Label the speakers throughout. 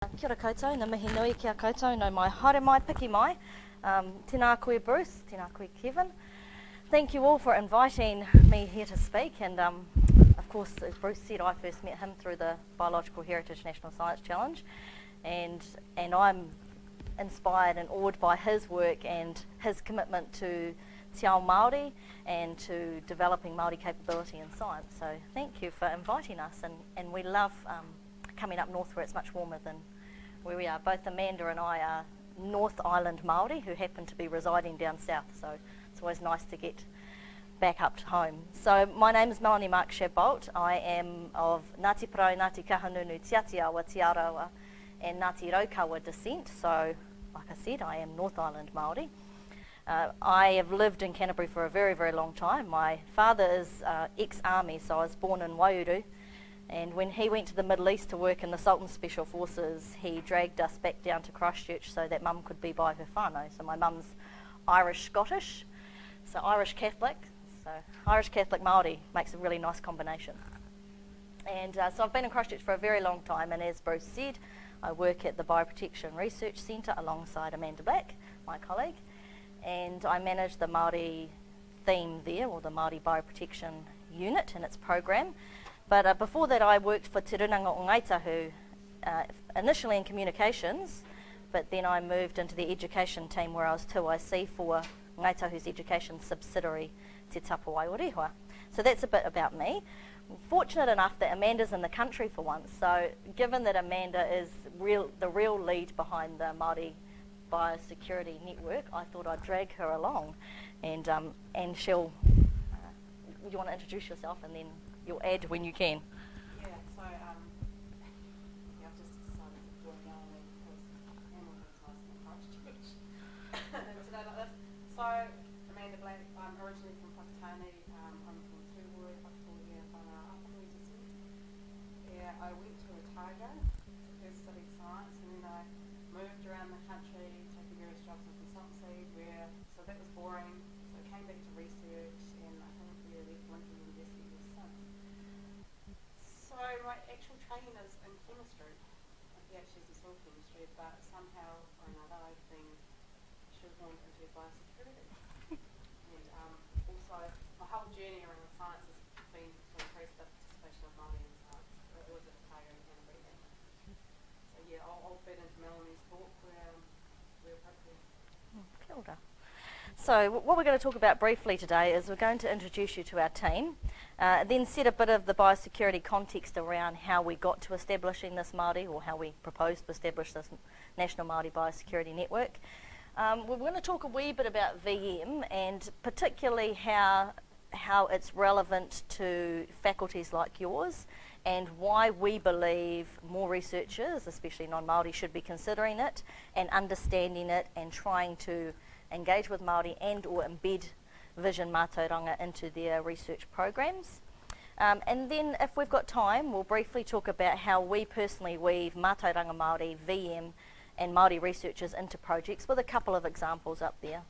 Speaker 1: Kia ora koutou, na mihi nui kia koutou, no mai haere mai, piki mai. Tēnā koe Bruce, tēnā koe Kevin. Thank you all for inviting me here to speak, and of course, as Bruce said, I first met him through the Biological Heritage National Science Challenge, and I'm inspired and awed by his work and his commitment to te ao Māori and to developing Māori capability in science. So thank you for inviting us, and we love coming up north where it's much warmer than where we are. Both Amanda and I are North Island Māori who happen to be residing down south, so it's always nice to get back up to home. So my name is Melanie Mark-Shadbolt. I am of Ngāti Parau, Ngāti Kahungunu, Te Atiawa, Te Arawa and Ngāti Raukawa descent, so like I said, I am North Island Māori. I have lived in Canterbury for a very, very long time. My father is ex-army, so I was born in Waikato, and when he went to the Middle East to work in the Sultan's Special Forces, he dragged us back down to Christchurch so that mum could be by her whānau. So my mum's Irish-Scottish, so Irish Catholic, so Irish Catholic Māori makes a really nice combination. And so I've been in Christchurch for a very long time, and as Bruce said, I work at the Bioprotection Research Centre alongside Amanda Black, my colleague, and I manage the Māori theme there, or the Māori Bioprotection Unit and its program. But before that, I worked for Te Runanga o Ngaitahu, initially in communications, but then I moved into the education team where I was 2IC for Ngaitahu's education subsidiary, Te Tapawai o Rehua. So that's a bit about me. I'm fortunate enough that Amanda's in the country for once, so given that Amanda is the real lead behind the Māori Biosecurity Network, I thought I'd drag her along, and she'll, you want to introduce yourself and then you'll add when you can.
Speaker 2: Yeah, so I've just decided to join Melanie because Hamilton's nice and Christchurch. Today like this. So Amanda Black, I'm originally from Whakatane. I'm from Tūhoe, Whakatane, Whanau descent. Yeah, I went to Otago to first study science, and then I moved around the country, taking various jobs in consultancy, so that was boring. So I came back to research, and I think we left Lincoln University since. So my actual training is in chemistry. My PhD is in soil chemistry, but somehow or another I've been shoehorned into biosecurity. And also my whole journey around science has been to increase the participation of Māori in science. It was at Otago and Canterbury. So yeah, I'll fit into Melanie's talk where appropriate.
Speaker 1: Kia ora. So what we're going to talk about briefly today is we're going to introduce you to our team, then set a bit of the biosecurity context around how we got to establishing this Māori, or how we proposed to establish this National Māori Biosecurity Network. We're going to talk a wee bit about VM, and particularly how it's relevant to faculties like yours, and why we believe more researchers, especially non-Māori, should be considering it and understanding it and trying to engage with Māori and or embed vision mātauranga into their research programs. And then if we've got time, we'll briefly talk about how we personally weave mātauranga Māori, VM and Māori researchers into projects, with a couple of examples up there.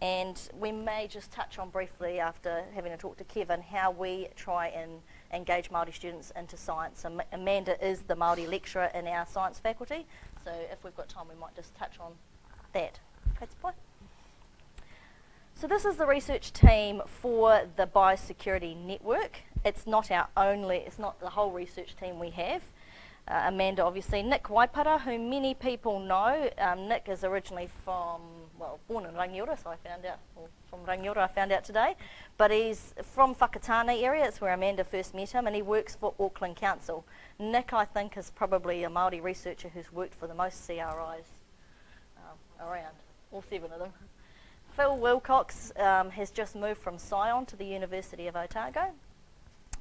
Speaker 1: And we may just touch on briefly, after having a talk to Kevin, how we try and engage Māori students into science. Amanda is the Māori lecturer in our science faculty, so if we've got time we might just touch on that. So this is the research team for the Biosecurity Network. It's not the whole research team we have. Amanda, obviously. Nick Waipara, who many people know. Nick is originally born in Rangiora, so I found out today. But he's from Whakatane area, it's where Amanda first met him, and he works for Auckland Council. Nick, I think, is probably a Māori researcher who's worked for the most CRIs around, all 7 of them. Phil Wilcox has just moved from Scions to the University of Otago,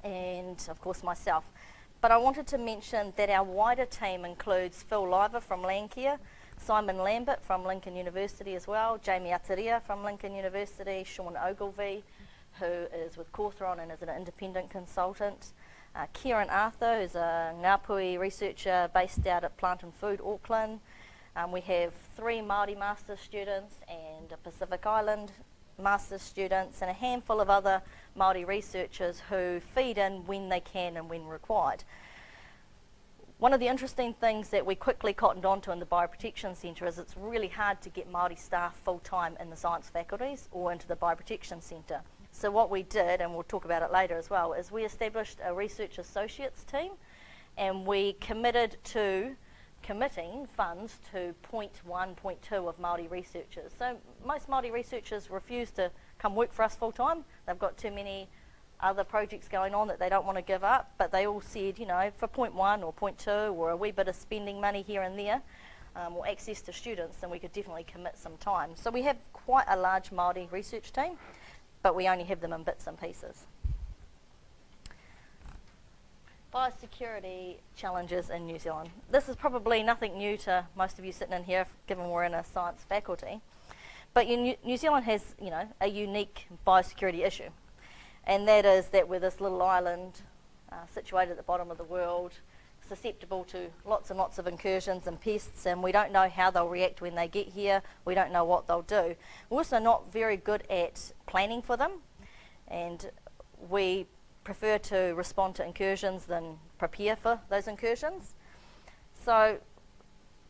Speaker 1: and of course myself. But I wanted to mention that our wider team includes Phil Liver from Landcare, Simon Lambert from Lincoln University as well, Jamie Ataria from Lincoln University, Sean Ogilvie, who is with Cawthron and is an independent consultant, Kieran Arthur, who's a Ngāpui researcher based out at Plant and Food, Auckland. We have 3 Māori master's students and a Pacific Island master's students and a handful of other Māori researchers who feed in when they can and when required. One of the interesting things that we quickly cottoned onto in the Bioprotection Centre is it's really hard to get Māori staff full-time in the science faculties or into the Bioprotection Centre. So what we did, and we'll talk about it later as well, is we established a research associates team, and we committing funds to 0.1, 0.2 of Māori researchers. So most Māori researchers refuse to come work for us full-time. They've got too many other projects going on that they don't want to give up, but they all said, you know, for 0.1 or 0.2 or a wee bit of spending money here and there, or access to students, then we could definitely commit some time. So we have quite a large Māori research team, but we only have them in bits and pieces. Biosecurity challenges in New Zealand. This is probably nothing new to most of you sitting in here, given we're in a science faculty. But New Zealand has, you know, a unique biosecurity issue, and that is that we're this little island situated at the bottom of the world, susceptible to lots and lots of incursions and pests, and we don't know how they'll react when they get here. We don't know what they'll do. We're also not very good at planning for them, and we prefer to respond to incursions than prepare for those incursions. So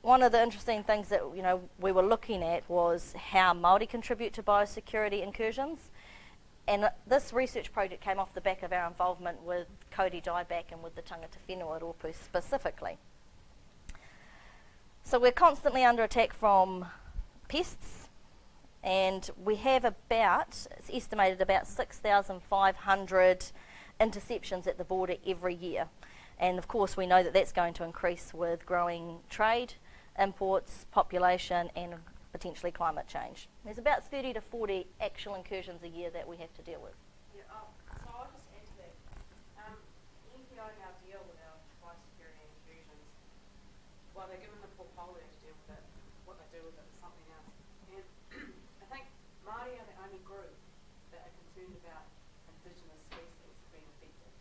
Speaker 1: one of the interesting things that, you know, we were looking at was how Māori contribute to biosecurity incursions, and this research project came off the back of our involvement with Kauri dieback and with the tangata whenua at Opu specifically. So we're constantly under attack from pests, and we have it's estimated about 6,500 interceptions at the border every year. And of course we know that that's going to increase with growing trade, imports, population, and potentially climate change. There's about 30 to 40 actual incursions a year that we have to deal with.
Speaker 2: Yeah, so I'll just add to that. NPI now deal with our biosecurity incursions. Well, they're given the portfolio to deal with it. What they do with it is something else. And I think Māori are the only group that are concerned about indigenous species being affected.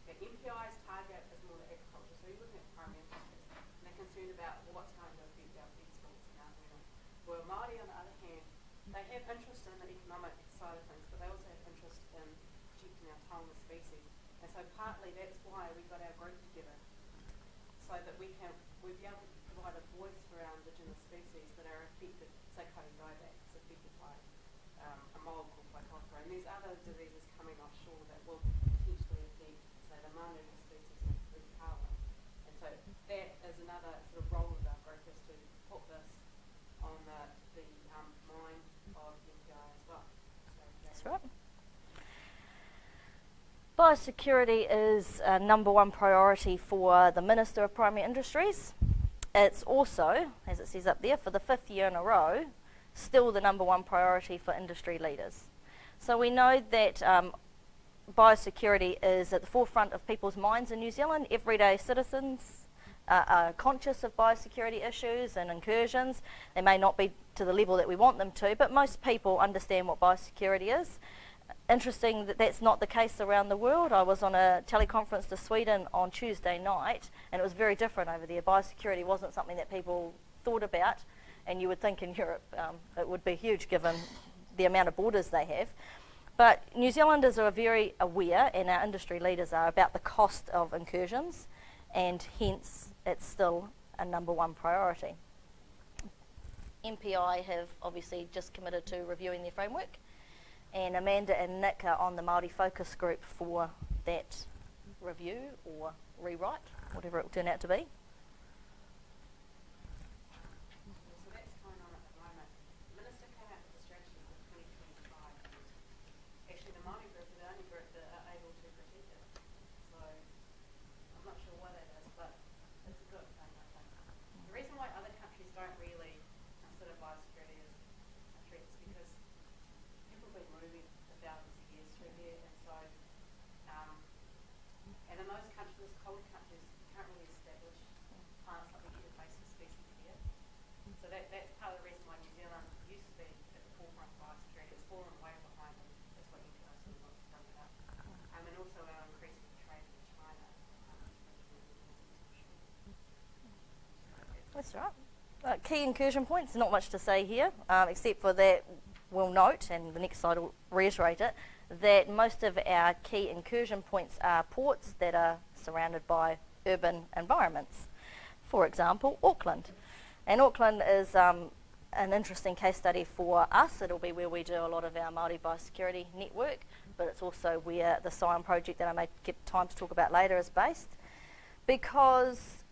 Speaker 2: The NPI's target is more the agriculture, so you're looking at primary industries, and they're concerned about what's going to affect our exports and our revenue. Where Māori, on the other hand, they have interest in the economic side of things, but they also have interest in protecting our taonga species. And so partly that's why we got our group together, so that we'd be able to provide a voice for our indigenous species that are affected, say Kauri dieback is affected by a mold called Waikato, and there's other diseases coming offshore that will potentially affect, say, the Māori species of Blue Kawa. And so that is another sort of role of our group, is to put this on the mind of NPI as well. So
Speaker 1: That's right. Biosecurity is a number one priority for the Minister of Primary Industries. It's also, as it says up there, for the 5th year in a row, still the number one priority for industry leaders. So we know that biosecurity is at the forefront of people's minds in New Zealand. Everyday citizens are conscious of biosecurity issues and incursions. They may not be to the level that we want them to, but most people understand what biosecurity is. Interesting that that's not the case around the world. I was on a teleconference to Sweden on Tuesday night, and it was very different over there. Biosecurity wasn't something that people thought about, and you would think in Europe it would be huge given the amount of borders they have. But New Zealanders are very aware, and our industry leaders are, about the cost of incursions, and hence it's still a number one priority. MPI have obviously just committed to reviewing their framework, and Amanda and Nick are on the Māori focus group for that review or rewrite, whatever it will turn out to be.
Speaker 2: so that's going on at the moment. The Minister came out with a strategy for 2025. Actually, the Māori group are the only group that are able to protect it. So I'm not sure why that is, but it's a good thing, I think. The reason why other countries don't really consider biosecurity as a threat is because people have been moving for thousands of years through here, and so and in those countries, colder countries, you can't really establish plants like we get invasive species here. So that's part of the reason why New Zealand used to be at the forefront of biosecurity. It's fallen way behind, and that's why NPI sort of wants to bring it up. And also our increasing trade with China.
Speaker 1: That's right. Key incursion points, not much to say here, except for that we'll note, and the next slide will reiterate it, that most of our key incursion points are ports that are surrounded by urban environments. for example, Auckland. And Auckland is an interesting case study for us. It'll be where we do a lot of our Māori biosecurity network, but it's also where the Scions project that I may get time to talk about later is based. Because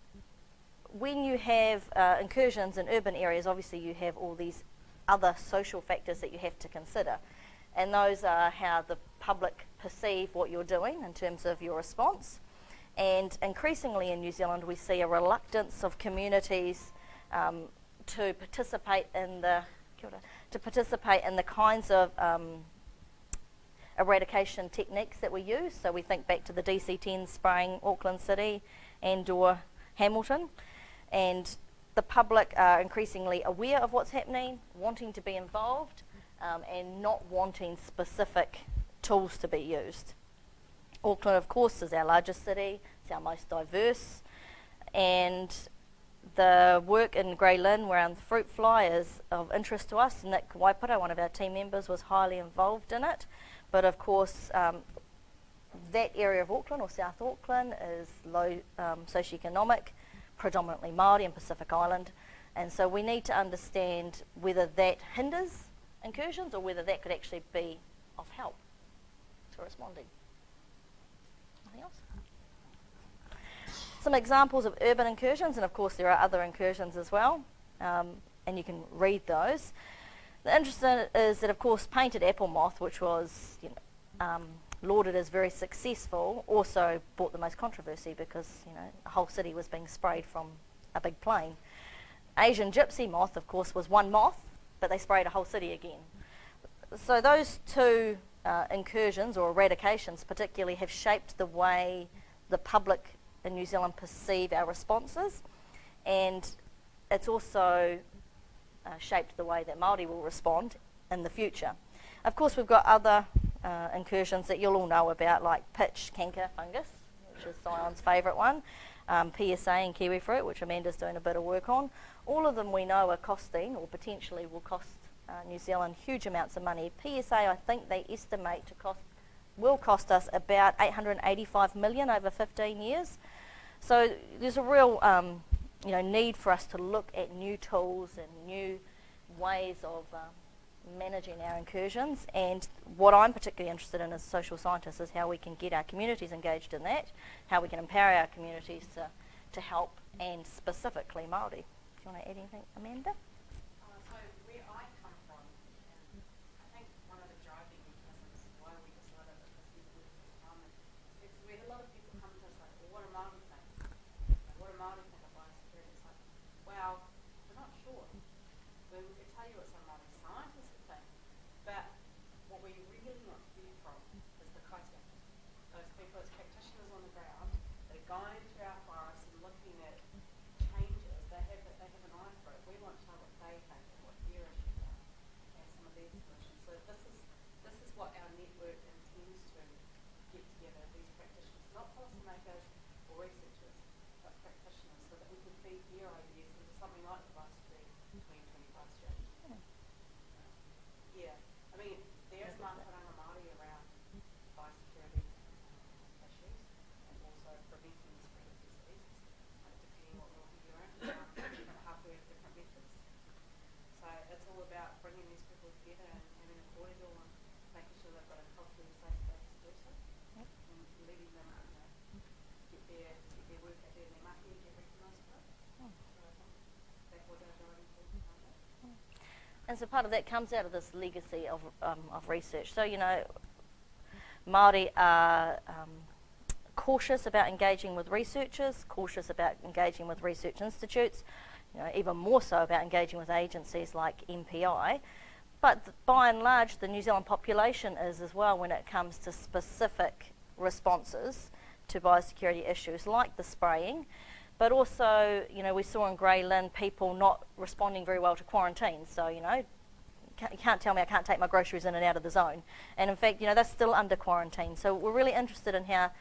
Speaker 1: when you have incursions in urban areas, obviously you have all these other social factors that you have to consider. And those are how the public perceive what you're doing in terms of your response. And increasingly in New Zealand, we see a reluctance of communities to participate in the kinds of eradication techniques that we use. So we think back to the DC-10 spraying Auckland City and/or Hamilton, and the public are increasingly aware of what's happening, wanting to be involved, and not wanting specific tools to be used. Auckland, of course, is our largest city, it's our most diverse, and the work in Grey Lynn around the fruit fly is of interest to us. Nick Waipara, one of our team members, was highly involved in it, but of course that area of Auckland, or South Auckland, is low socioeconomic, predominantly Māori and Pacific Island, and so we need to understand whether that hinders incursions or whether that could actually be of help to responding. Anything else? Some examples of urban incursions, and of course there are other incursions as well, and you can read those. The interesting is that, of course, painted apple moth, which was lauded as very successful, also brought the most controversy because a whole city was being sprayed from a big plane. Asian gypsy moth, of course, was one moth, but they sprayed a whole city again. So those two incursions or eradications particularly have shaped the way the public in New Zealand perceive our responses, and it's also shaped the way that Māori will respond in the future. Of course, we've got other incursions that you'll all know about, like pitch canker fungus, which is Scion's favourite one, PSA and kiwi fruit, which Amanda's doing a bit of work on. All of them we know are costing, or potentially will cost New Zealand huge amounts of money. PSA, I think they estimate will cost us about 885 million over 15 years. So there's a real need for us to look at new tools and new ways of managing our incursions, and what I'm particularly interested in as a social scientist is how we can get our communities engaged in that, how we can empower our communities to help, and specifically Māori. Do you want to add anything, Amanda?
Speaker 2: So where I come from, and I think one of the driving mechanisms why we decided that this is good for farming is we had a lot of people come to us like, well, what do Māori think? What do Māori think of biosecurity? It's like, well, we're not sure. We could tell you what some Māori scientists would think, but what we really want to hear from is the kaitiaki. Those people as practitioners on the ground, they're going into our forests and looking at changes. They have an eye for it. We want to know what they think and what their issues are and some of their solutions. So this is what our network intends to get together, these practitioners, not policymakers or researchers, but practitioners, so that we can feed their ideas into something like the Biosecurity 2025 strategy. Yeah, I mean, there's Mātauranga Māori around biosecurity issues and also preventing the spread of diseases, depending what we'll be around, different hapu have different methods. So it's all about bringing these people together and having a corridor and making sure they've got a culturally safe space to do so, and letting them get their work out there in their maki and get recognised for it. So I think that was our driving force behind that.
Speaker 1: And so part of that comes out of this legacy of research. So, Māori are cautious about engaging with researchers, cautious about engaging with research institutes, even more so about engaging with agencies like MPI. But by and large, the New Zealand population is as well when it comes to specific responses to biosecurity issues like the spraying. But also, we saw in Grey Lynn people not responding very well to quarantine. So, you can't tell me I can't take my groceries in and out of the zone. And in fact, they're still under quarantine. So we're really interested in how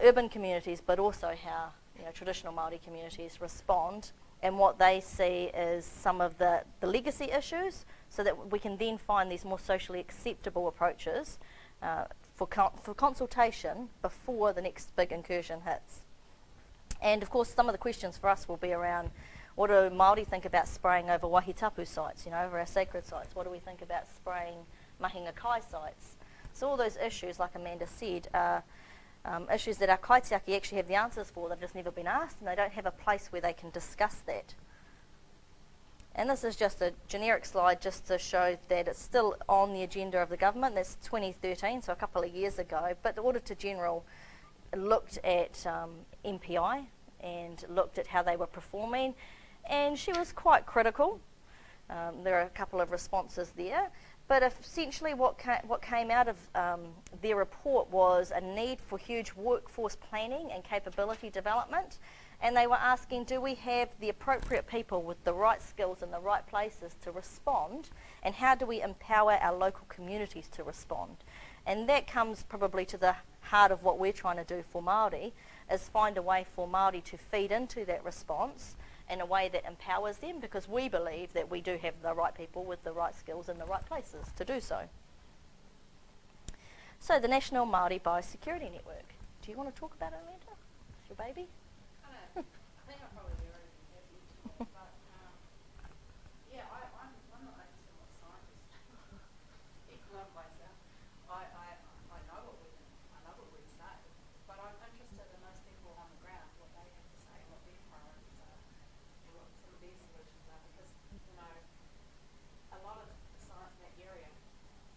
Speaker 1: urban communities, but also how traditional Māori communities respond, and what they see as some of the legacy issues, so that we can then find these more socially acceptable approaches for consultation before the next big incursion hits. And of course, some of the questions for us will be around, what do Māori think about spraying over wahitapu sites, over our sacred sites? What do we think about spraying mahinga kai sites? So all those issues, like Amanda said, are issues that our kaitiaki actually have the answers for. They've just never been asked, and they don't have a place where they can discuss that. And this is just a generic slide just to show that it's still on the agenda of the government. That's 2013, so a couple of years ago. But the Auditor General looked at MPI and looked at how they were performing, and she was quite critical. There are a couple of responses there. But essentially what came out of their report was a need for huge workforce planning and capability development. And they were asking, do we have the appropriate people with the right skills in the right places to respond? And how do we empower our local communities to respond? And that comes probably to the heart of what we're trying to do for Māori, is find a way for Māori to feed into that response in a way that empowers them, because we believe that we do have the right people with the right skills in the right places to do so. So the National Māori Biosecurity Network. Do you want to talk about it, Amanda? It's your baby?
Speaker 2: I think I probably already have mentioned it, but yeah, I'm not like a similar scientist. Even of myself, I know what we can say, but I'm interested in those people on the ground, what they have to say, what their priorities are, and what some of their solutions are, because a lot of the science in that area,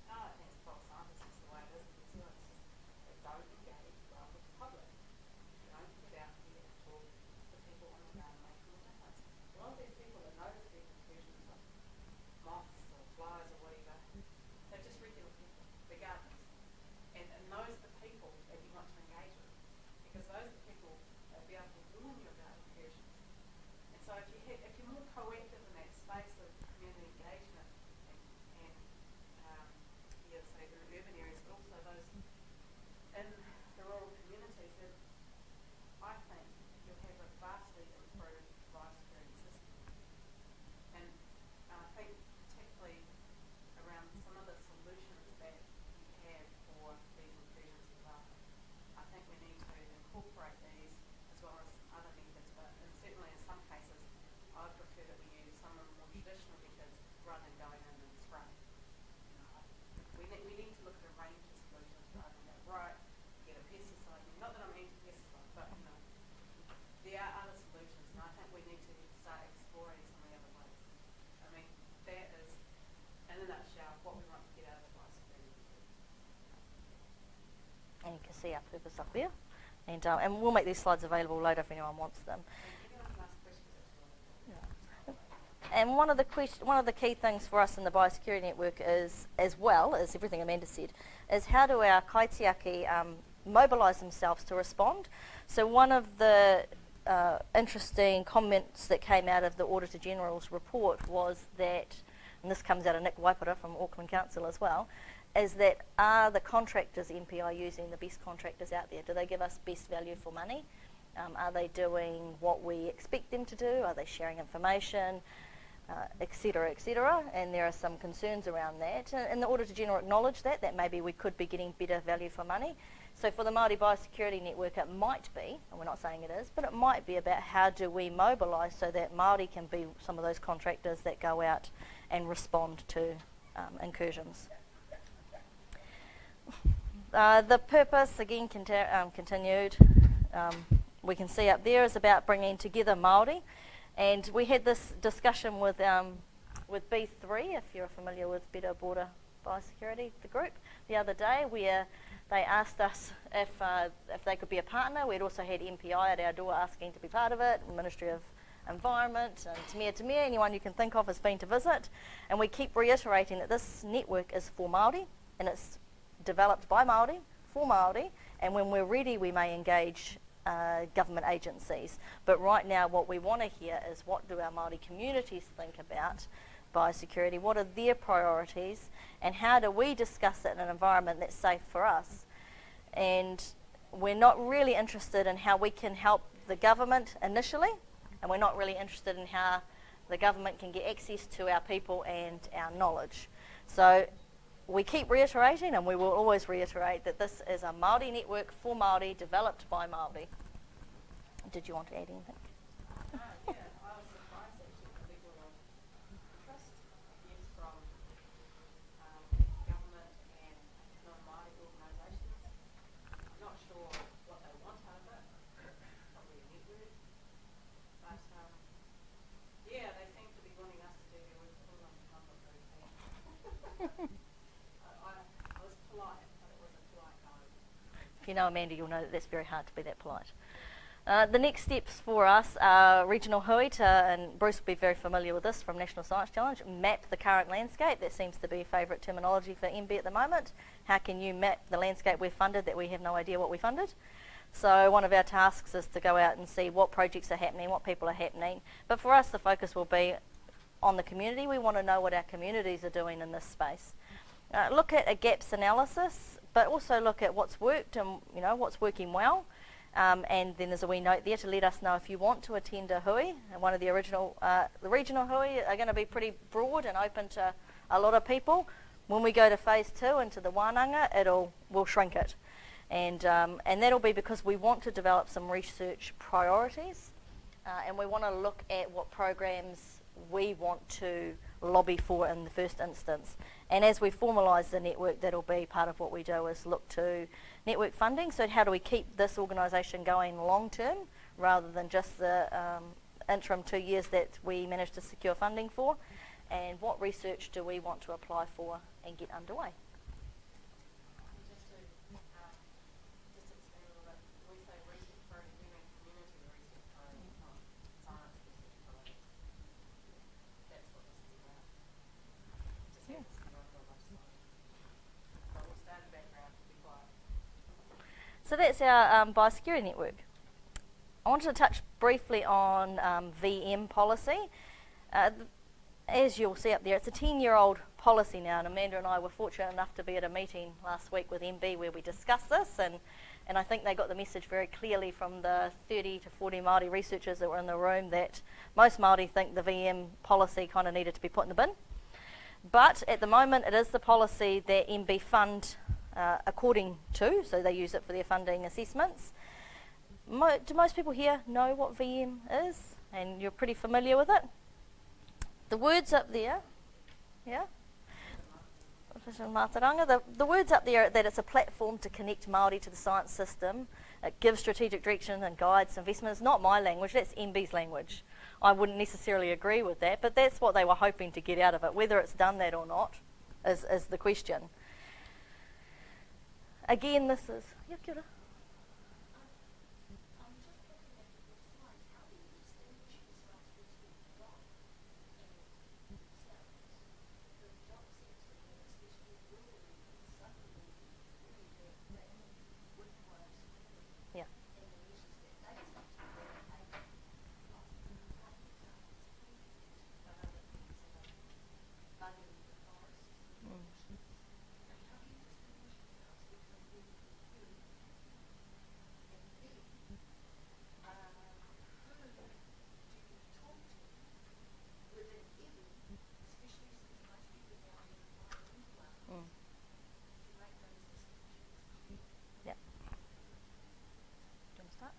Speaker 2: I don't think it's false scientists is the way it is in New Zealand. It's just they don't engage well with the public. They don't get out here and talk to people on the ground and make a difference. A lot of these people that notice these incursions of moths or flies or whatever, they're just regular people, they're gardeners. And those are the people that you want to engage with, because those are the people that will be able to ruin your garden incursions. And so if you're more proactive in that space of community engagement and say the urban areas, but also those in the rural communities, then I think you'll have a vastly improved biosecurity system. And I think particularly around some of the solutions that you have for these incursions as well, I think we need to incorporate these as well as other methods, but certainly in some cases I would prefer that we use some of the more traditional methods rather than going in and spraying. We need to look at a range of solutions rather than go, right, get a pesticide. Not that I'm anti-pesticide, but there are other solutions, and I think we need to start exploring some of the other ways. I mean, that is, in a nutshell, what we want to get out of the biosecurity.
Speaker 1: And you can see our purpose up there. And we'll make these slides available later if anyone wants them. And one of the key things for us in the Biosecurity Network is, as well as everything Amanda said, is how do our kaitiaki mobilise themselves to respond. So one of the interesting comments that came out of the Auditor General's report was that, and this comes out of Nick Waipara from Auckland Council as well, is that are the contractors MPI using the best contractors out there? Do they give us best value for money? Are they doing what we expect them to do? Are they sharing information? Et cetera, and there are some concerns around that. And the Auditor General acknowledged that maybe we could be getting better value for money. So for the Māori Biosecurity Network, it might be, and we're not saying it is, but it might be about how do we mobilise so that Māori can be some of those contractors that go out and respond to incursions. The purpose, again, continued. We can see up there is about bringing together Māori. And we had this discussion with B3, if you're familiar with Better Border Biosecurity, the group, the other day, where they asked us if they could be a partner. We'd also had MPI at our door asking to be part of it, Ministry of Environment, and Te Mea, anyone you can think of has been to visit. And we keep reiterating that this network is for Māori, and it's developed by Māori, for Māori, and when we're ready we may engage government agencies. But right now what we want to hear is what do our Māori communities think about biosecurity, what are their priorities, and how do we discuss it in an environment that's safe for us. And we're not really interested in how we can help the government initially, and we're not really interested in how the government can get access to our people and our knowledge. So we keep reiterating, and we will always reiterate, that this is a Māori network for Māori, developed by Māori. Did you want to add anything?
Speaker 2: Yeah, I was surprised actually at the level of interest, yes, from government and non-Māori organisations. I'm not sure what they want out of it, probably a network, but yeah, they seem to be wanting us to do their work for them. I'm not very keen. I was polite, but it was a polite no.
Speaker 1: If you know Amanda, you'll know that that's very hard to be that polite. The next steps for us are regional hui to, and Bruce will be very familiar with this from National Science Challenge, map the current landscape. That seems to be favourite terminology for MB at the moment. How can you map the landscape we've funded that we have no idea what we funded? So one of our tasks is to go out and see what projects are happening, what people are happening. But for us, the focus will be on the community. We want to know what our communities are doing in this space. Look at a gaps analysis, but also look at what's worked and what's working well. And then there's a wee note there to let us know if you want to attend a hui. And one of the regional hui are going to be pretty broad and open to a lot of people. When we go to phase 2 into the wānanga, we'll shrink it. And that'll be because we want to develop some research priorities, and we want to look at what programs we want to lobby for in the first instance. And as we formalise the network, that'll be part of what we do is look to network funding. So how do we keep this organisation going long term rather than just the interim 2 years that we managed to secure funding for? And what research do we want to apply for and get underway?
Speaker 2: Just to expand a little bit, when we say research priority, we mean community research priority, not science research priority. That's what this is about. Just
Speaker 1: Yeah.
Speaker 2: this is not real much science. But we'll start the background to be quiet.
Speaker 1: So that's our biosecurity network. I wanted to touch briefly on VM policy. As you'll see up there, it's a 10-year-old policy now, and Amanda and I were fortunate enough to be at a meeting last week with MB where we discussed this, and I think they got the message very clearly from the 30 to 40 Māori researchers that were in the room that most Māori think the VM policy kind of needed to be put in the bin. But at the moment, it is the policy that MB fund according to, so they use it for their funding assessments. Do most people here know what VM is? And you're pretty familiar with it? The words up there, yeah? The words up there are that it's a platform to connect Māori to the science system. It gives strategic direction and guides investment. It's not my language, that's MB's language. I wouldn't necessarily agree with that, but that's what they were hoping to get out of it. Whether it's done that or not is the question. Again, this is... Yeah, kia ora. Yeah. Yeah. Do you want to start?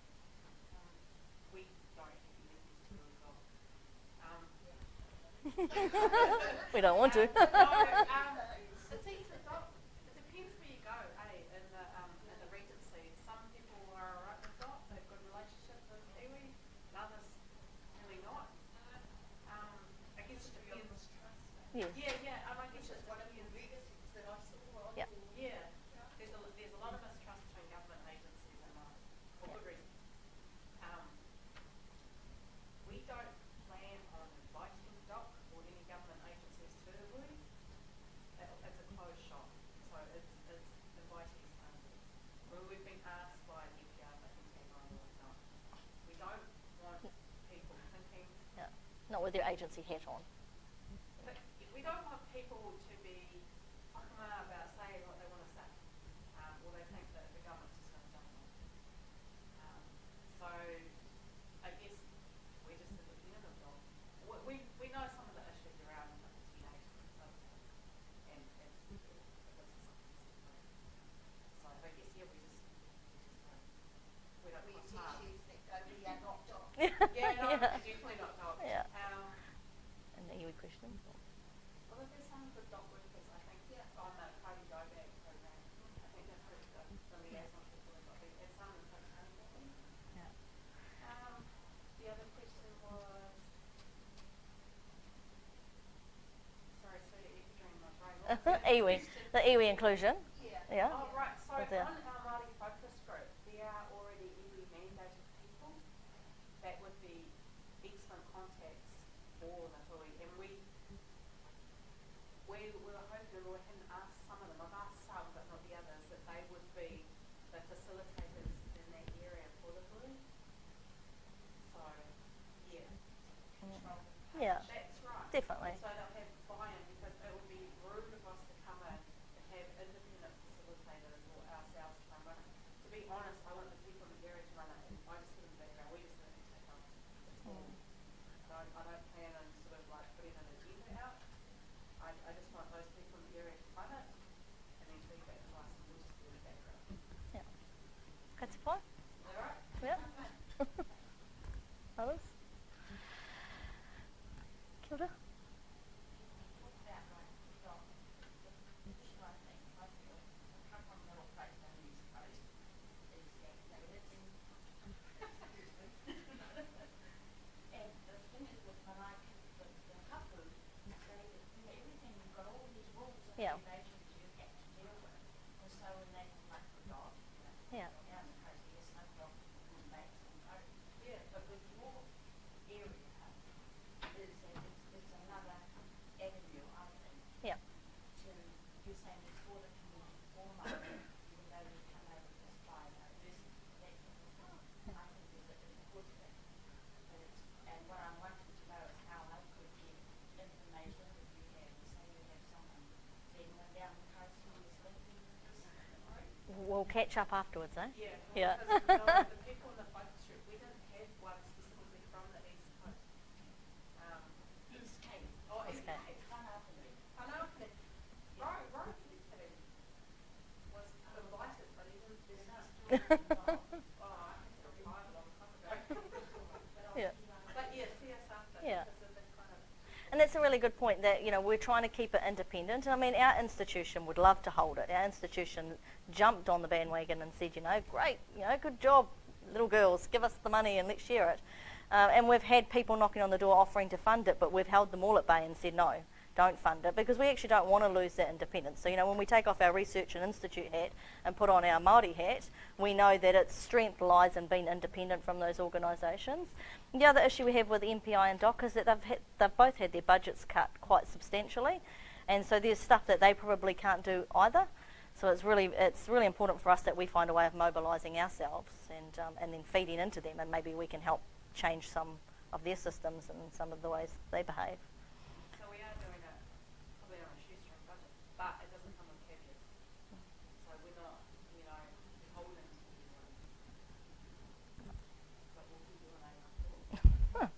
Speaker 2: We don't have anything to do with it.
Speaker 1: We don't want to.
Speaker 2: It's easy to go. It depends where you go, in the Regency. Some people are alright with dot, they've got a relationship with iwi, and others really not. I guess it depends.
Speaker 1: Yeah.
Speaker 2: Yeah, I guess it's one of the ingredients that I saw.
Speaker 1: Yeah.
Speaker 2: Yeah. There's a lot of mistrust between government agencies and us, for good reason. We don't plan on inviting DOC or any government agencies to the hui. It's a closed shop, so it's invitees only. When we've been asked by NPR if they can tag on or not. We don't want people thinking.
Speaker 1: Yeah. Not with your agency hat on.
Speaker 2: But we don't want people to be whakama about saying what they want to say, or they think that the government's just going to jump on it. So I guess we're just independent of them. We know some of the issues around like teenage and stuff, and this is something different. So I guess we don't cross paths.
Speaker 1: Kiwi question.
Speaker 2: Well, if there's some good dog workers, I think, on the Party Diabetic program, I think that's the liaison people have got there, and some of them have done that.
Speaker 1: Yeah.
Speaker 2: The other question was, sorry, so you're doing my brain. What was the
Speaker 1: iwi,
Speaker 2: question?
Speaker 1: the iwi inclusion.
Speaker 2: Yeah.
Speaker 1: Yeah.
Speaker 2: Oh, right. So
Speaker 1: With the-
Speaker 2: on our Māori focus group, there are already iwi mandated people that would be excellent contacts for the hui, and we were hoping, and we hadn't asked some of them, I've asked some but not the others, that they would be the facilitators in that area for the hui. So, yeah.
Speaker 1: Yeah,
Speaker 2: That's right.
Speaker 1: definitely.
Speaker 2: So they'll have buy-in, because it would be rude of us to come in and have independent facilitators or ourselves to run it. To be honest, I want the people in the area to run it, and I just sit in the background. We just don't take on. I don't plan on sort of like putting an agenda out. I just want those people in the area to run it, and then feedback to us, and we'll just be in the background.
Speaker 1: Yeah. That's fine.
Speaker 2: Is that right?
Speaker 1: Yeah. Others? Kia ora. Yeah. Yeah.
Speaker 2: Yeah, but with your area, it's another avenue, I think,
Speaker 1: Yeah.
Speaker 2: to, you're saying before the community form up, even though we come over this by diversity, that I think is important. But it's, and what I'm wanting to know is how I could get information if you have, say you have someone saying, well, down the coast, someone's linking with this,
Speaker 1: We'll catch up afterwards, eh?
Speaker 2: yeah.
Speaker 1: Yeah.
Speaker 2: Because the people in the focus group, we didn't have one specifically from the East Coast. East Cape. Oh, East
Speaker 1: Cape.
Speaker 2: Cape. Whanakane. Ryan Kīngitanga was invited, but he didn't do that. Oh, I think he retired a long time ago.
Speaker 1: Yeah.
Speaker 2: But yeah, see us after.
Speaker 1: Yeah.
Speaker 2: Because of the kind of,
Speaker 1: And that's a really good point that, we're trying to keep it independent. I mean, our institution would love to hold it. Our institution jumped on the bandwagon and said, great, good job, little girls, give us the money and let's share it. And we've had people knocking on the door offering to fund it, but we've held them all at bay and said, no, don't fund it, because we actually don't want to lose that independence. So, when we take off our research and institute hat and put on our Māori hat, we know that its strength lies in being independent from those organisations. The other issue we have with MPI and DOC is that they've both had their budgets cut quite substantially, and so there's stuff that they probably can't do either. So it's really important for us that we find a way of mobilising ourselves and then feeding into them, and maybe we can help change some of their systems and some of the ways they behave.
Speaker 2: so we are doing it probably on a shoestring budget, but it doesn't come with caveats. So we're not, beholden to anyone. But we'll give you an eye.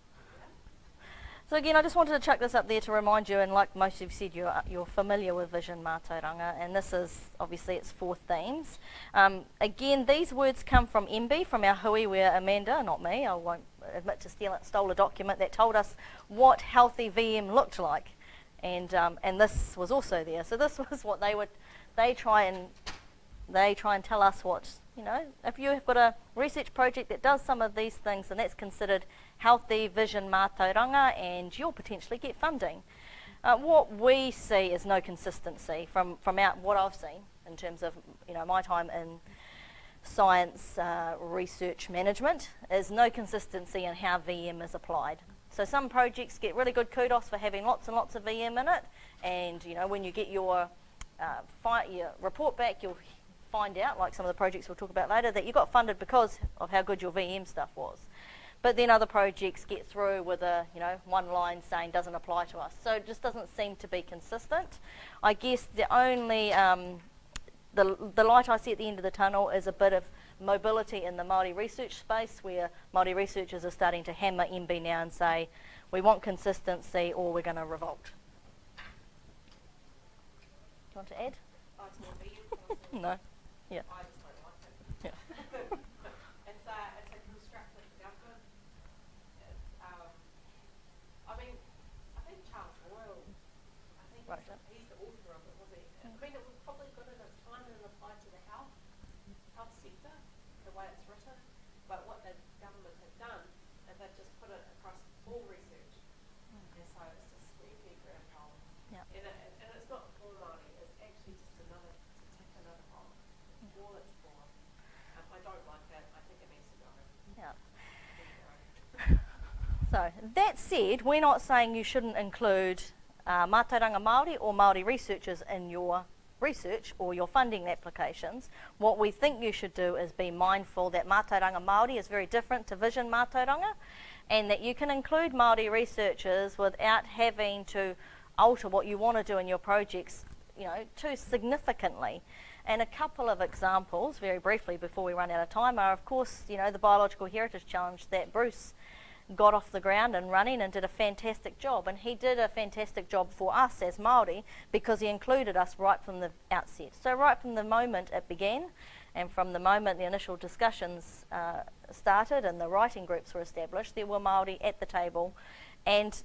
Speaker 1: So again, I just wanted to chuck this up there to remind you, and like most of you said, you're familiar with Vision Mātauranga, and this is obviously its 4 themes. Again, these words come from MB, from our hui, where Amanda, not me, I won't admit to stole a document that told us what healthy VM looked like, and this was also there. So this was what they try and tell us what, if you have got a research project that does some of these things, then that's considered healthy Vision Mātauranga, and you'll potentially get funding. What we see is no consistency from what I've seen in terms of my time in science research management, is no consistency in how VM is applied. So some projects get really good kudos for having lots and lots of VM in it, and when you get your report back, you'll find out, like some of the projects we'll talk about later, that you got funded because of how good your VM stuff was. But then other projects get through with a one line saying doesn't apply to us. So it just doesn't seem to be consistent. I guess the only the light I see at the end of the tunnel is a bit of mobility in the Māori research space, where Māori researchers are starting to hammer MB now and say, we want consistency or we're going to revolt. Do you want to add?
Speaker 2: Oh, it's more VM.
Speaker 1: No. Yeah.
Speaker 2: I just don't like it.
Speaker 1: Yeah.
Speaker 2: It's a constructive government. I think Charles
Speaker 1: wrote it.
Speaker 2: He's the author of it, was he? I mean, it was probably good at its time and it applied to the health sector, the way it's written. But what the government had done is they've just put it across all research. And so it's just squeaky grandhole.
Speaker 1: Yeah.
Speaker 2: And it's not for Māori, it's actually just another, to tick another hole. All it's for. I don't like that. I think it needs to go.
Speaker 1: Yeah. So, that said, we're not saying you shouldn't include mātauranga Māori or Māori researchers in your research or your funding applications. What we think you should do is be mindful that mātauranga Māori is very different to vision mātauranga, and that you can include Māori researchers without having to alter what you want to do in your projects, too significantly. And a couple of examples, very briefly before we run out of time, are of course, the Biological Heritage Challenge that Bruce got off the ground and running and did a fantastic job. And he did a fantastic job for us as Māori because he included us right from the outset. So right from the moment it began and from the moment the initial discussions started and the writing groups were established, there were Māori at the table, and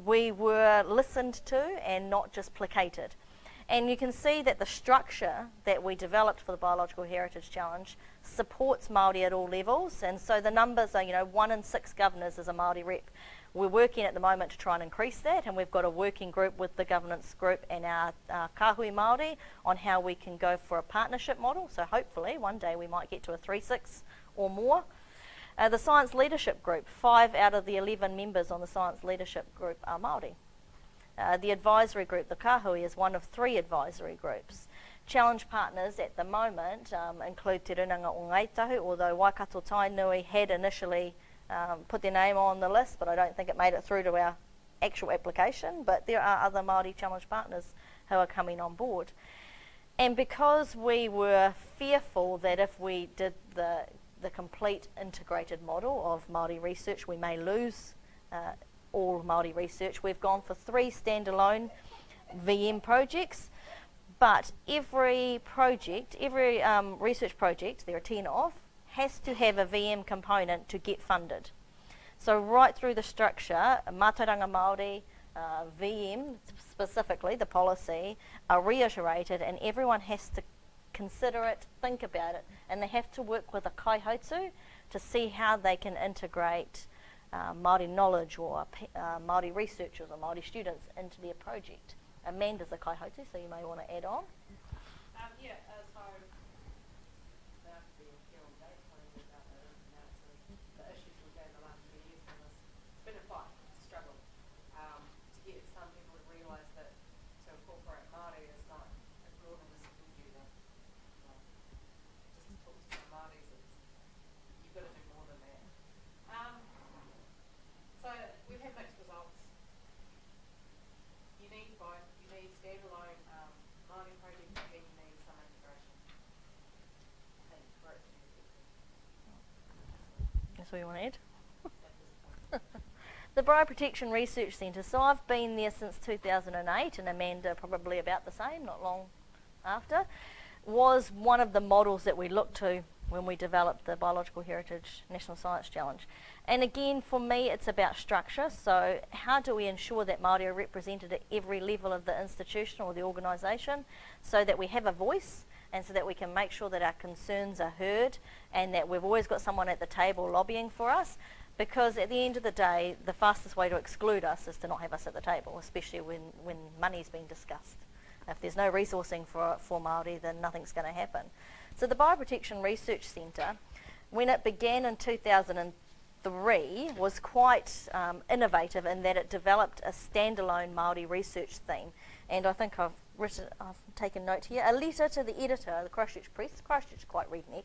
Speaker 1: we were listened to and not just placated. And you can see that the structure that we developed for the Biological Heritage Challenge supports Māori at all levels, and so the numbers are, 1 in 6 governors is a Māori rep. We're working at the moment to try and increase that, and we've got a working group with the governance group and our kāhui Māori on how we can go for a partnership model, so hopefully one day we might get to a 3-6 or more. The Science Leadership Group, 5 out of the 11 members on the Science Leadership Group are Māori. The advisory group, the kāhui, is one of 3 advisory groups. Challenge partners at the moment include Te Runanga o Ngaitahu, although Waikato Tainui had initially put their name on the list, but I don't think it made it through to our actual application. But there are other Māori challenge partners who are coming on board. And because we were fearful that if we did the complete integrated model of Māori research, we may lose all Māori research, we've gone for 3 standalone VM projects. But every project, every research project, there are 10 of, has to have a VM component to get funded. So right through the structure, mātauranga Māori, VM specifically, the policy, are reiterated, and everyone has to consider it, think about it, and they have to work with a kaihautū to see how they can integrate Māori knowledge or Māori researchers or Māori students into their project. Amanda's a kaihautū, so you may want to add on.
Speaker 2: So without being here all day telling you about the ins and outs of the issues we've had in the last 2 years on this, it's been a fight, it's a struggle to get some people to realise that to incorporate Māori is not a broader discipline either. Just to talk to some Māoris, you've got to do more than that. So we've had mixed results. You need both. You need standalone Māori projects, and then you need some integration. I think for it to be effective.
Speaker 1: That's what you want to add? The Bioprotection Research Centre. So I've been there since 2008, and Amanda probably about the same, not long after, was one of the models that we looked to when we developed the Biological Heritage National Science Challenge. And again, for me, it's about structure. So how do we ensure that Māori are represented at every level of the institution or the organisation, so that we have a voice and so that we can make sure that our concerns are heard and that we've always got someone at the table lobbying for us? Because at the end of the day, the fastest way to exclude us is to not have us at the table, especially when money's being discussed. If there's no resourcing for Māori, then nothing's going to happen. So the Bioprotection Research Centre, when it began in 2003, was quite innovative in that it developed a standalone Māori research theme. And I think I've taken note here, a letter to the editor of the Christchurch Press. Christchurch is quite redneck,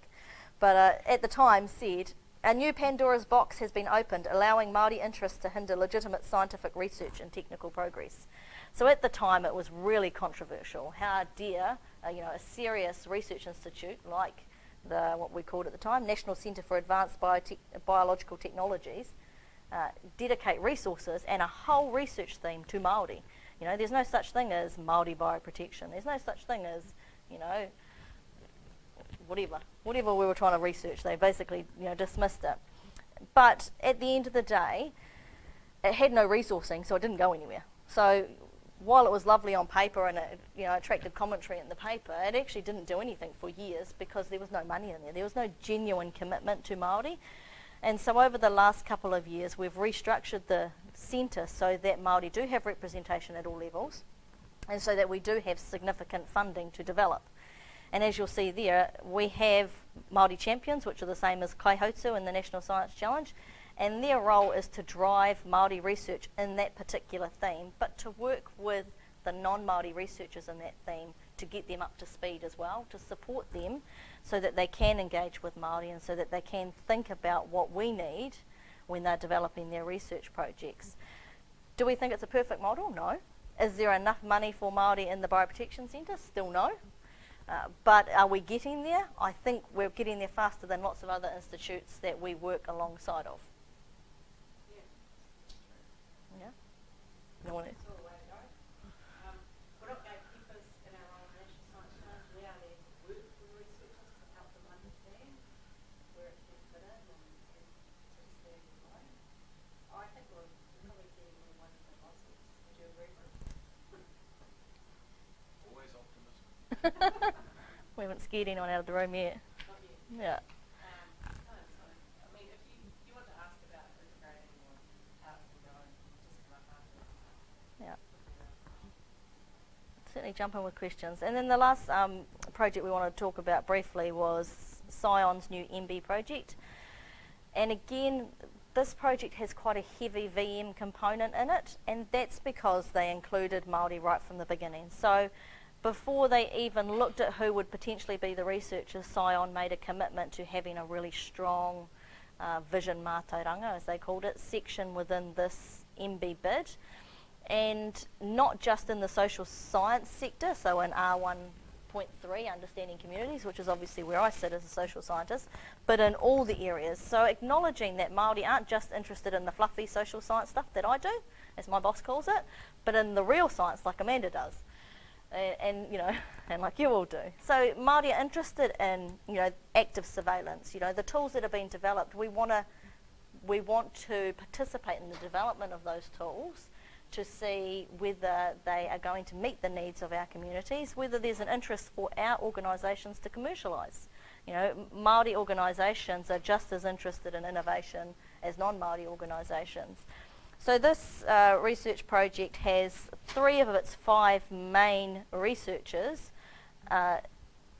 Speaker 1: but at the time said, "A new Pandora's box has been opened, allowing Māori interests to hinder legitimate scientific research and technical progress." So at the time it was really controversial. How dare a serious research institute like what we called at the time National Centre for Advanced Biological Technologies dedicate resources and a whole research theme to Māori. There's no such thing as Māori bioprotection. There's no such thing as, whatever we were trying to research. They basically, dismissed it. But at the end of the day, it had no resourcing, so it didn't go anywhere. So while it was lovely on paper and it, you know, attracted commentary in the paper, it actually didn't do anything for years because there was no money in there. There was no genuine commitment to Māori. And so over the last couple of years, we've restructured the centre so that Māori do have representation at all levels, and so that we do have significant funding to develop. And as you'll see there, we have Māori champions, which are the same as Kaihotu in the National Science Challenge, and their role is to drive Māori research in that particular theme, but to work with the non-Māori researchers in that theme to get them up to speed as well, to support them so that they can engage with Māori and so that they can think about what we need when they're developing their research projects. Do we think it's a perfect model? No. Is there enough money for Māori in the Bioprotection Centre? Still no. But are we getting there? I think we're getting there faster than lots of other institutes that we work alongside of. Yeah? No one else?
Speaker 2: It's all the way to go. We're not gatekeepers in our own National Science Challenge. We are there to work with researchers to help them understand where it can fit in and to expand the mind. I think we're probably getting more money than losses. Would you agree, Bruce?
Speaker 3: Always optimistic.
Speaker 1: We haven't scared anyone out of the room yet.
Speaker 2: Not yet.
Speaker 1: Yeah.
Speaker 2: I mean, if you want to ask about integrating or how it can go, just come up after.
Speaker 1: Yeah. Certainly jump in with questions. And then the last project we want to talk about briefly was Scions New MB Project. And again, this project has quite a heavy VM component in it, and that's because they included Māori right from the beginning. So before they even looked at who would potentially be the researchers, Scion made a commitment to having a really strong vision mātauranga, as they called it, section within this MB bid. And not just in the social science sector, so in R1.3, understanding communities, which is obviously where I sit as a social scientist, but in all the areas. So acknowledging that Māori aren't just interested in the fluffy social science stuff that I do, as my boss calls it, but in the real science like Amanda does. And you know, and like you all do. So Māori are interested in, you know, active surveillance. You know, the tools that are being developed. We want to participate in the development of those tools to see whether they are going to meet the needs of our communities, whether there's an interest for our organisations to commercialise. You know, Māori organisations are just as interested in innovation as non-Māori organisations. So this research project has 3 of its 5 main researchers are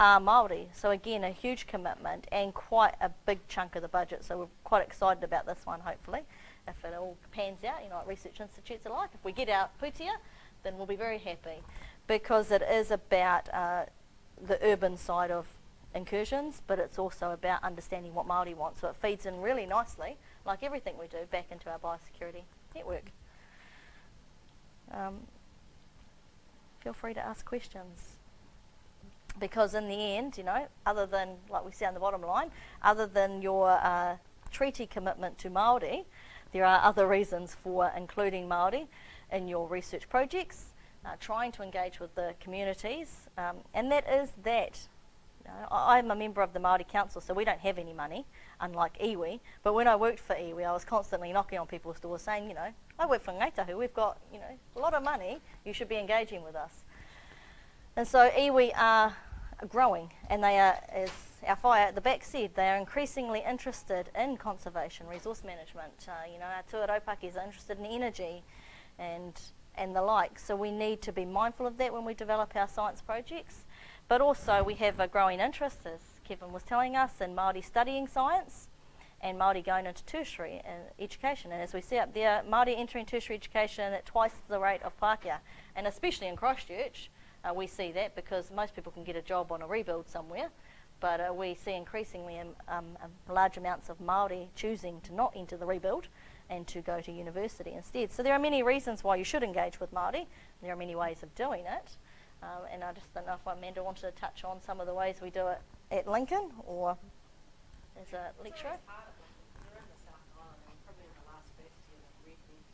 Speaker 1: Māori. So again, a huge commitment and quite a big chunk of the budget. So we're quite excited about this one, hopefully. If it all pans out, you know what research institutes are like. If we get our pūtea, then we'll be very happy. Because it is about the urban side of Incursions, but it's also about understanding what Māori want. So it feeds in really nicely, like everything we do, back into our biosecurity network. Feel free to ask questions. Because in the end, you know, other than, like we see on the bottom line, other than your treaty commitment to Māori, there are other reasons for including Māori in your research projects, trying to engage with the communities, and that is that. You know, I'm a member of the Māori Council, so we don't have any money, unlike iwi, but when I worked for iwi, I was constantly knocking on people's doors saying, you know, I work for Ngaitahu, we've got, you know, a lot of money, you should be engaging with us. And so iwi are growing, and they are, as our whaia at the back said, they are increasingly interested in conservation, resource management. You know, our tuaraupakis are interested in energy and the like. So we need to be mindful of that when we develop our science projects. But also we have a growing interest, as Kevin was telling us, in Māori studying science and Māori going into tertiary education. And as we see up there, Māori entering tertiary education at twice the rate of Pākehā. And especially in Christchurch, we see that because most people can get a job on a rebuild somewhere. But we see increasingly large amounts of Māori choosing to not enter the rebuild and to go to university instead. So there are many reasons why you should engage with Māori. There are many ways of doing it. And I just don't know if Amanda wanted to touch on some of the ways we do it at Lincoln or as a lecturer.
Speaker 2: It's part of it. We're in the South Island and probably in the last bastion of Redneck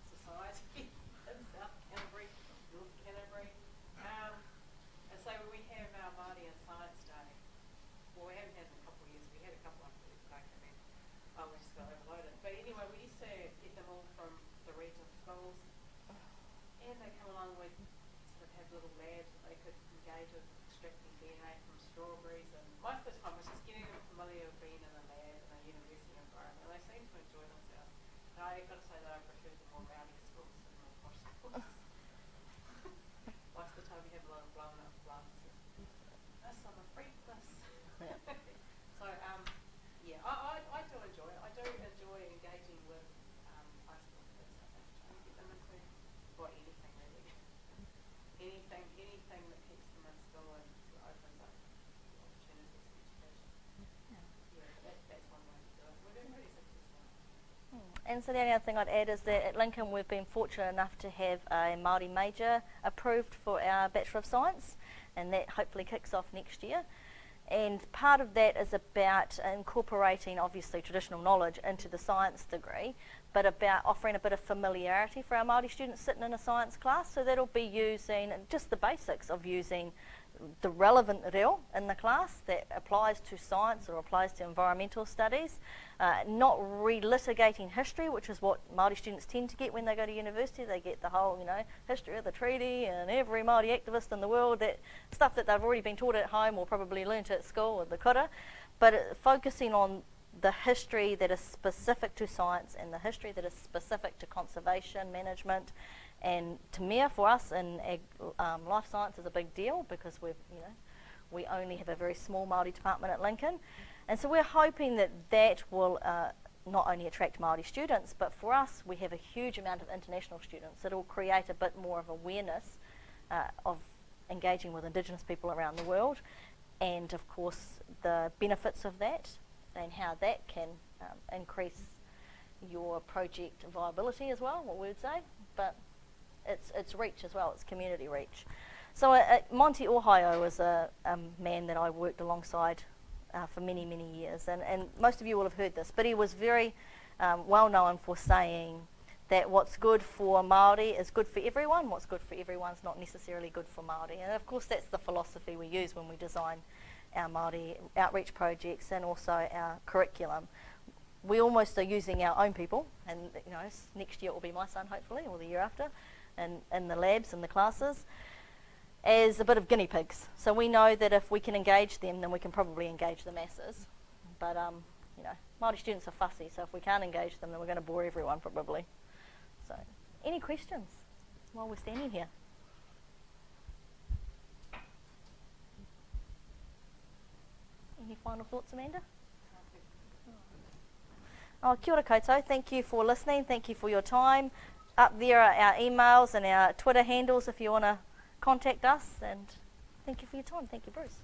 Speaker 2: society in South Canterbury, North Canterbury. And so we have our Māori and Science Day. Well, we haven't had it in a couple of years. We had a couple of years back and then we just got overloaded. But anyway, we used to get them all from the regional schools and they come along with have little labs that they could engage with extracting DNA from strawberries, and most of the time it's just getting them familiar with being in a lab in a university environment, and they seem to enjoy themselves. And I've got to say that I prefer the more rowdy schools than the more posh schools. Most of the time you have a lot of blown up bloods. This, I'm a freak, this.
Speaker 1: Yeah.
Speaker 2: So, yeah, I do enjoy it. I do enjoy engaging with high school kids, I think, trying to get them into, well, anything really. anything that keeps them in school and opens up opportunities for education. Yeah, that's one way to do it. We're doing pretty successful.
Speaker 1: And so the only other thing I'd add is that at Lincoln we've been fortunate enough to have a Māori major approved for our Bachelor of Science, and that hopefully kicks off next year. And part of that is about incorporating obviously traditional knowledge into the science degree, but about offering a bit of familiarity for our Māori students sitting in a science class. So that'll be using just the basics of using the relevant reo in the class that applies to science or applies to environmental studies, not relitigating history, which is what Māori students tend to get when they go to university. They get the whole, history of the treaty and every Māori activist in the world, that stuff that they've already been taught at home or probably learnt at school with the kura, but focusing on the history that is specific to science and the history that is specific to conservation management. And to me, for us in life science is a big deal because we only have a very small Māori department at Lincoln, and so we're hoping that that will not only attract Māori students, but for us we have a huge amount of international students. It will create a bit more of awareness of engaging with Indigenous people around the world, and of course the benefits of that and how that can increase your project viability as well, what we would say, but its reach as well, its community reach. So Monty Ohio was a man that I worked alongside for many, many years, and most of you will have heard this, but he was very well known for saying that what's good for Māori is good for everyone, what's good for everyone is not necessarily good for Māori. And of course that's the philosophy we use when we design our Māori outreach projects and also our curriculum. We almost are using our own people, and next year it will be my son hopefully, or the year after, and in the labs and the classes, as a bit of guinea pigs. So we know that if we can engage them, then we can probably engage the masses. But Māori students are fussy, so if we can't engage them, then we're going to bore everyone probably. So, any questions while we're standing here? Any final thoughts, Amanda? Oh, kia ora koutou. Thank you for listening. Thank you for your time. Up there are our emails and our Twitter handles if you want to contact us. And thank you for your time. Thank you, Bruce.